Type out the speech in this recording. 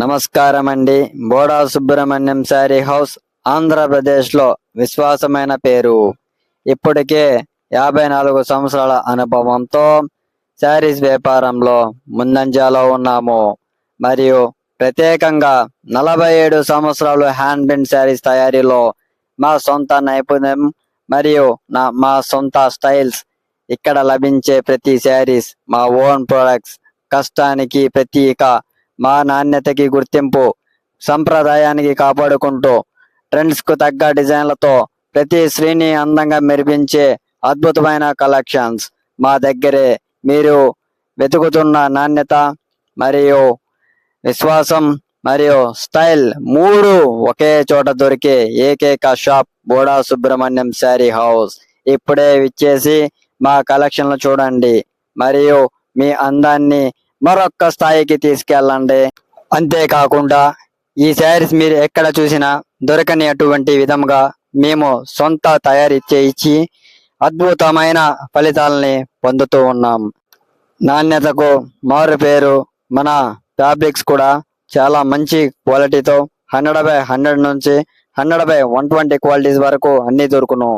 నమస్కారం అండి. బోడా సుబ్రహ్మణ్యం శారీ హౌస్ ఆంధ్రప్రదేశ్లో విశ్వాసమైన పేరు. ఇప్పటికే 54 సంవత్సరాల అనుభవంతో శారీస్ వ్యాపారంలో ముందంజలో ఉన్నాము. మరియు ప్రత్యేకంగా 47 సంవత్సరాలు హ్యాండ్ మేడ్ శారీస్ తయారీలో మా సొంత నైపుణ్యం మరియు మా సొంత స్టైల్స్. ఇక్కడ లభించే ప్రతి శారీస్ మా ఓన్ ప్రొడక్ట్స్. కష్టానికి ప్రతీక, మా నాణ్యతకి గుర్తింపు, సంప్రదాయానికి కాపాడుకుంటూ ట్రెండ్స్ కు తగ్గ డిజైన్లతో ప్రతి శ్రేణి అందంగా మెరిపించే అద్భుతమైన కలెక్షన్స్ మా దగ్గరే. మీరు వెతుకుతున్న నాణ్యత మరియు విశ్వాసం మరియు స్టైల్ మూడు ఒకే చోట దొరికే ఏకైక షాప్ బోడా సుబ్రహ్మణ్యం శారీ హౌస్. ఇప్పుడే విచ్చేసి మా కలెక్షన్లు చూడండి మరియు మీ అందాన్ని మరొక్క స్థాయికి తీసుకెళ్ళండి. అంతేకాకుండా ఈ శారీస్ మీరు ఎక్కడ చూసినా దొరకని అటువంటి విధంగా మేము సొంత తయారీ చేయించి అద్భుతమైన ఫలితాలని పొందుతూ ఉన్నాం. నాణ్యతకు మారు పేరు. మన ఫ్యాబ్రిక్స్ కూడా చాలా మంచి క్వాలిటీతో 100/100 నుంచి 100/120 క్వాలిటీస్ వరకు అన్ని దొరుకును.